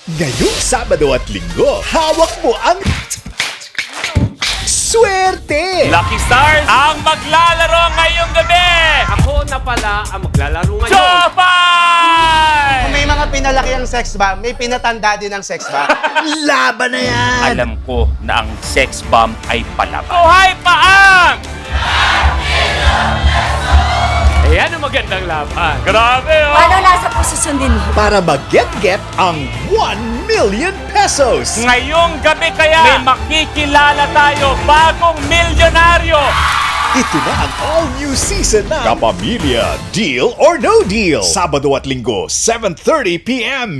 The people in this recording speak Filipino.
Ngayong Sabado at Linggo, hawak mo ang swerte! Lucky Stars ang maglalaro ngayong gabi! Ako na pala ang maglalaro ngayon. Jopay! Kung may mga pinalaki ang sex bomb, may pinatanda din ang sex bomb. Laban na yan! Alam ko na ang sex bomb ay palaban. Buhay paang! Ayan ang magandang laban. Grabe oh! Paano nasa posisyon din mo? Para mag-get ang 1 million pesos! Ngayong gabi kaya may makikilala tayo bagong milyonaryo! Ito na ang all-new season ng Kapamilya, Deal or No Deal! Sabado at Linggo, 7:30 p.m.